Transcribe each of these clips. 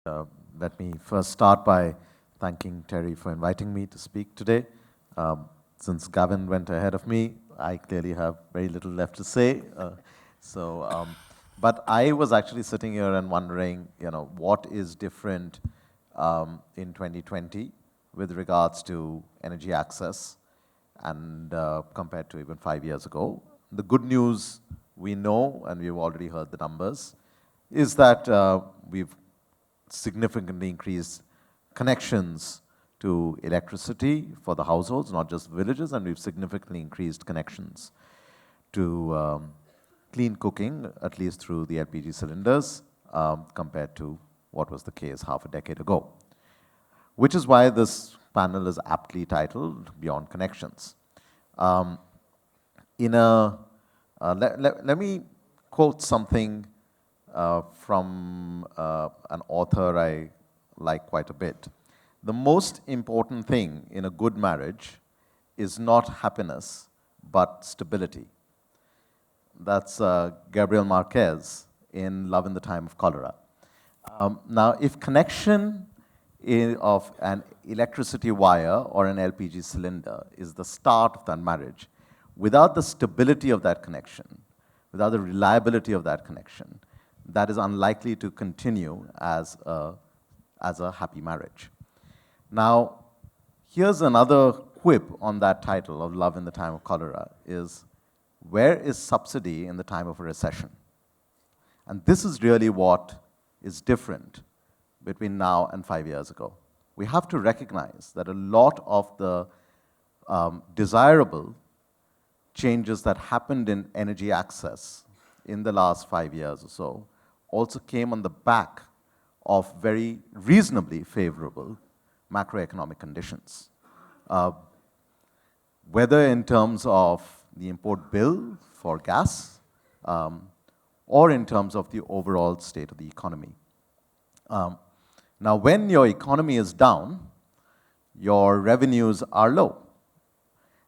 Uh, Let me first start by thanking Terry for inviting me to speak today. Since Gavin went ahead of me, I clearly have very little left to say. So, but I was actually sitting here and wondering, what is different in 2020 with regards to energy access and compared to even 5 years ago. The good news we know, and we've already heard the numbers, is that we've significantly increased connections to electricity for the households, not just villages, and we've significantly increased connections to clean cooking, at least through the LPG cylinders, compared to what was the case half a decade ago. Which is why this panel is aptly titled Beyond Connections. Let me quote something from an author I like quite a bit. The most important thing in a good marriage is not happiness, but stability. That's Gabriel Marquez in Love in the Time of Cholera. Now, if connection of an electricity wire or an LPG cylinder is the start of that marriage, without the stability of that connection, without the reliability of that connection, that is unlikely to continue as a happy marriage. Now, here's another quip on that title of Love in the Time of Cholera is, where is subsidy in the time of a recession? And this is really what is different between now and 5 years ago. We have to recognize that a lot of the desirable changes that happened in energy access in the last 5 years or so also came on the back of very reasonably favorable macroeconomic conditions. Whether in terms of the import bill for gas, or in terms of the overall state of the economy. Now, when your economy is down, your revenues are low.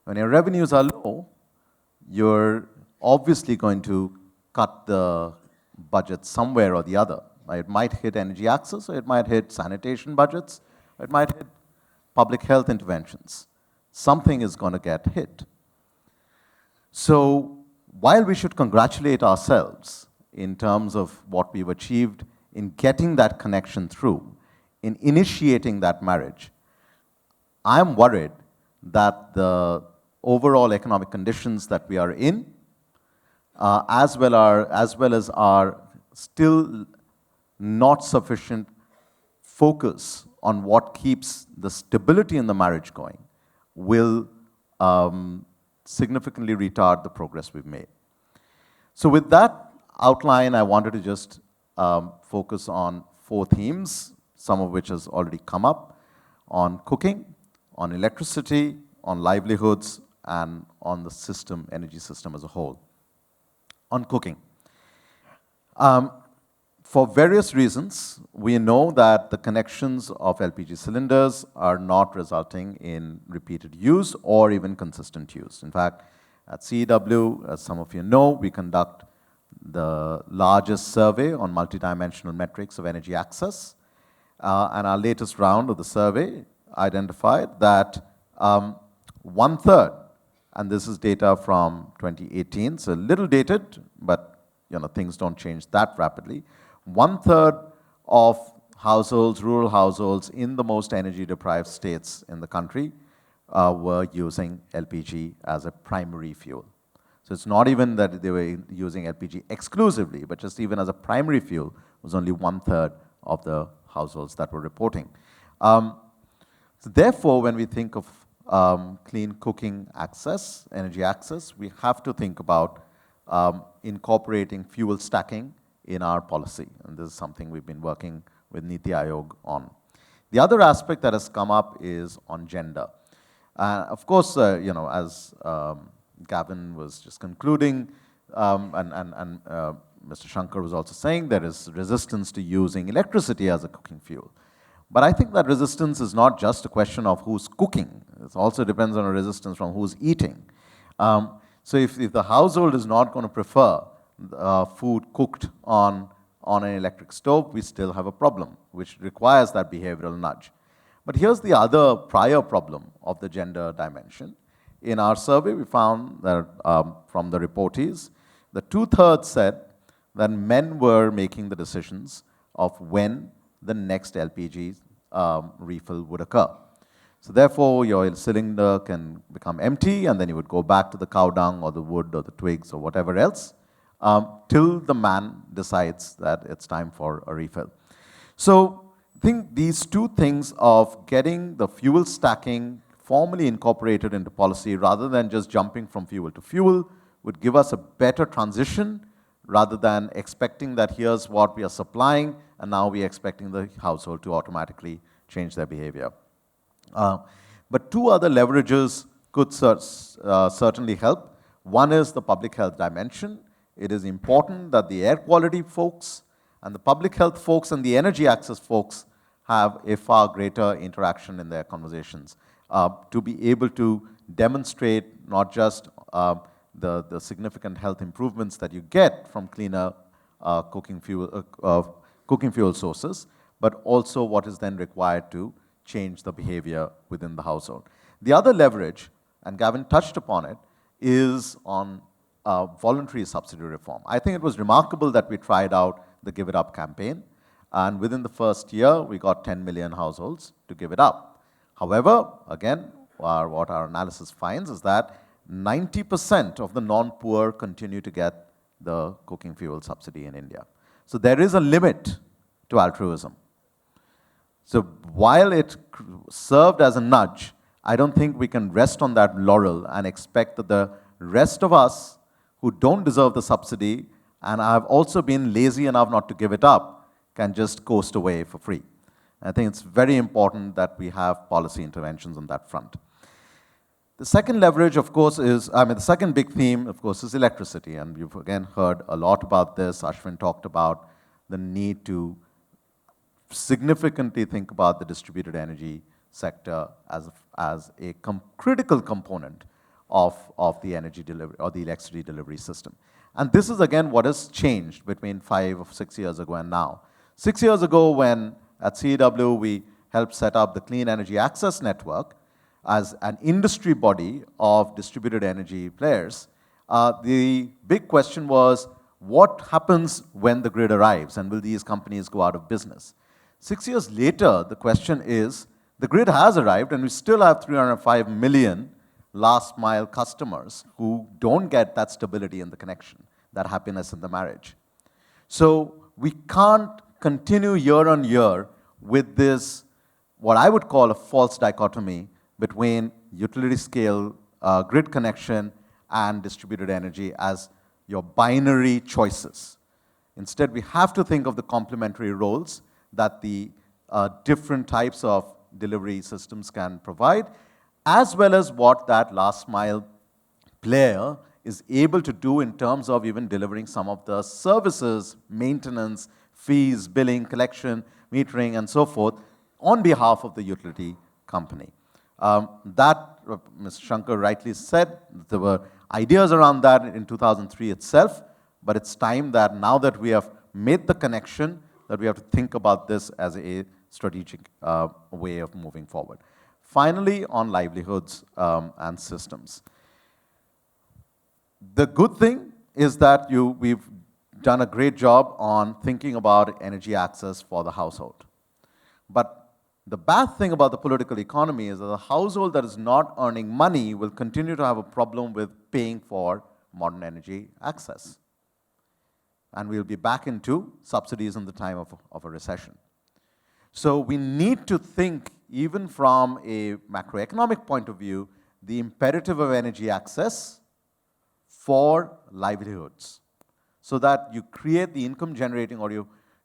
When your revenues are low, you're obviously going to cut the budget somewhere or the other. It might hit energy access, or it might hit sanitation budgets, or it might hit public health interventions. Something is going to get hit. So while we should congratulate ourselves in terms of what we've achieved in getting that connection through, in initiating that marriage, I'm worried that the overall economic conditions that we are in, as well as our still not sufficient focus on what keeps the stability in the marriage going, will significantly retard the progress we've made. So with that outline, I wanted to just focus on 4 themes, some of which has already come up, on cooking, on electricity, on livelihoods, and on the system, energy system as a whole. On cooking. For various reasons, we know that the connections of LPG cylinders are not resulting in repeated use or even consistent use. In fact, at CEEW, as some of you know, we conduct the largest survey on multidimensional metrics of energy access. And our latest round of the survey identified that 1/3, and this is data from 2018, so a little dated, but things don't change that rapidly. 1/3 of households, rural households in the most energy-deprived states in the country were using LPG as a primary fuel. So it's not even that they were using LPG exclusively, but just even as a primary fuel was only 1/3 of the households that were reporting. So therefore, when we think of clean cooking access, energy access, we have to think about incorporating fuel stacking in our policy. And this is something we've been working with Niti Aayog on. The other aspect that has come up is on gender. Of course, as Gavin was just concluding, and Mr. Shankar was also saying, there is resistance to using electricity as a cooking fuel. But I think that resistance is not just a question of who's cooking. It also depends on a resistance from who's eating. So if the household is not going to prefer food cooked on on an electric stove, we still have a problem, which requires that behavioral nudge. But here's the other prior problem of the gender dimension. In our survey, we found that from the reportees, the 2/3 said that men were making the decisions of when the next LPG refill would occur. So therefore, your cylinder can become empty, and then you would go back to the cow dung or the wood or the twigs or whatever else, till the man decides that it's time for a refill. So I think these two things of getting the fuel stacking formally incorporated into policy rather than just jumping from fuel to fuel would give us a better transition rather than expecting that here's what we are supplying and now we are expecting the household to automatically change their behavior. But two other leverages could certainly help. One is the public health dimension. It is important that the air quality folks and the public health folks and the energy access folks have a far greater interaction in their conversations to be able to demonstrate not just the significant health improvements that you get from cleaner cooking fuel sources, but also what is then required to change the behavior within the household. The other leverage, and Gavin touched upon it, is on voluntary subsidy reform. I think it was remarkable that we tried out the Give It Up campaign, and within the first year, we got 10 million households to give it up. However, again, what our analysis finds is that 90% of the non-poor continue to get the cooking fuel subsidy in India. So there is a limit to altruism. So while it served as a nudge, I don't think we can rest on that laurel and expect that the rest of us who don't deserve the subsidy and have also been lazy enough not to give it up can just coast away for free. I think it's very important that we have policy interventions on that front. The second leverage, of course, the second big theme, of course, is electricity. And you've again heard a lot about this. Ashwin talked about the need to significantly think about the distributed energy sector as a critical component of the energy delivery or the electricity delivery system. And this is again what has changed between 5 or 6 years ago and now. 6 years ago, when at CEEW we helped set up the Clean Energy Access Network as an industry body of distributed energy players, the big question was, what happens when the grid arrives, and will these companies go out of business? 6 years later, the question is, the grid has arrived, and we still have 305 million last mile customers who don't get that stability in the connection, that happiness in the marriage. So we can't continue year on year with this, what I would call a false dichotomy between utility scale grid connection and distributed energy as your binary choices. Instead, we have to think of the complementary roles that the different types of delivery systems can provide, as well as what that last mile player is able to do in terms of even delivering some of the services, maintenance, fees, billing, collection, metering, and so forth on behalf of the utility company. Mr. Shankar rightly said, there were ideas around that in 2003 itself, but it's time that now that we have made the connection, that we have to think about this as a strategic way of moving forward. Finally, on livelihoods and systems. The good thing is that we've done a great job on thinking about energy access for the household. But the bad thing about the political economy is that the household that is not earning money will continue to have a problem with paying for modern energy access. And we'll be back into subsidies in the time of a recession. So we need to think, even from a macroeconomic point of view, the imperative of energy access for livelihoods, so that you create the income generating, or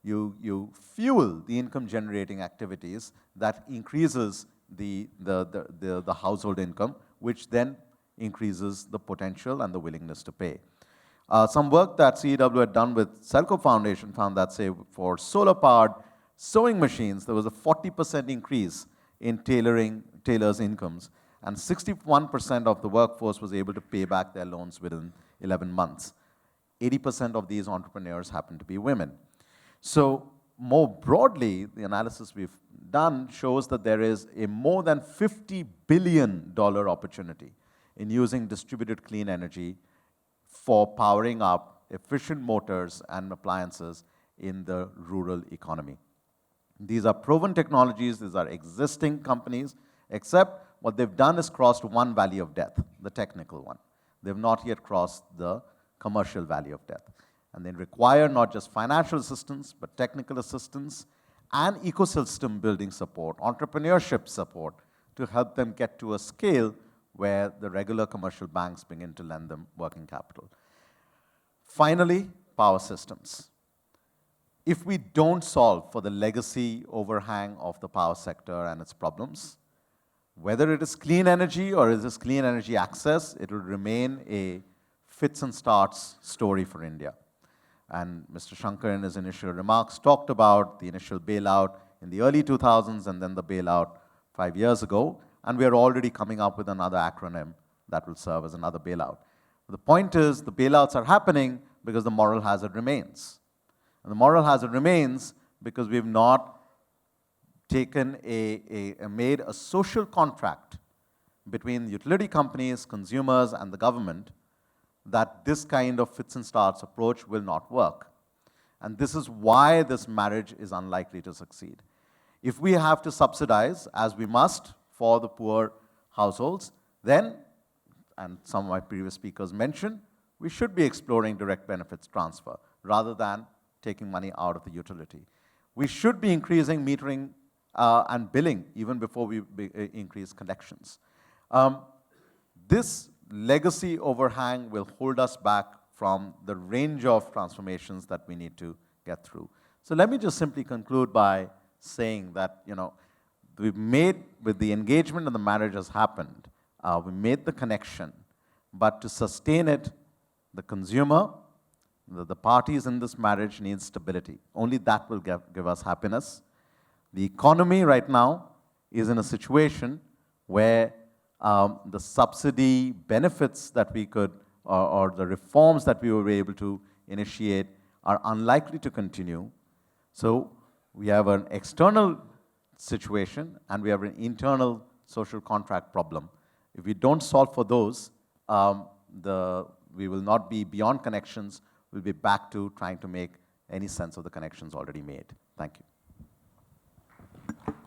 you fuel the income generating activities that increases the household income, which then increases the potential and the willingness to pay. Some work that CEEW had done with Selco Foundation found that, say, for solar-powered sewing machines, there was a 40% increase in tailors' incomes, and 61% of the workforce was able to pay back their loans within 11 months. 80% of these entrepreneurs happen to be women. So more broadly, the analysis we've done shows that there is a more than $50 billion opportunity in using distributed clean energy for powering up efficient motors and appliances in the rural economy. These are proven technologies, these are existing companies, except what they've done is crossed one valley of death, the technical one. They've not yet crossed the commercial valley of death. And they require not just financial assistance, but technical assistance and ecosystem building support, entrepreneurship support to help them get to a scale where the regular commercial banks begin to lend them working capital. Finally, power systems. If we don't solve for the legacy overhang of the power sector and its problems, whether it is clean energy or it is clean energy access, it will remain a fits and starts story for India. And Mr. Shankar in his initial remarks talked about the initial bailout in the early 2000s and then the bailout 5 years ago. And we are already coming up with another acronym that will serve as another bailout. The point is the bailouts are happening because the moral hazard remains. And the moral hazard remains because we've not taken made a social contract between utility companies, consumers, and the government that this kind of fits and starts approach will not work. And this is why this marriage is unlikely to succeed. If we have to subsidize, as we must for the poor households, then, and some of my previous speakers mentioned, we should be exploring direct benefits transfer rather than taking money out of the utility. We should be increasing metering and billing even before we increase collections. This legacy overhang will hold us back from the range of transformations that we need to get through. So let me just simply conclude by saying that, we've made, with the engagement and the marriage has happened, we made the connection, but to sustain it, the consumer, the parties in this marriage need stability. Only that will give us happiness. The economy right now is in a situation where the subsidy benefits that we could, or the reforms that we were able to initiate are unlikely to continue. So we have an external situation and we have an internal social contract problem. If we don't solve for those, we will not be beyond connections, we'll be back to trying to make any sense of the connections already made. Thank you.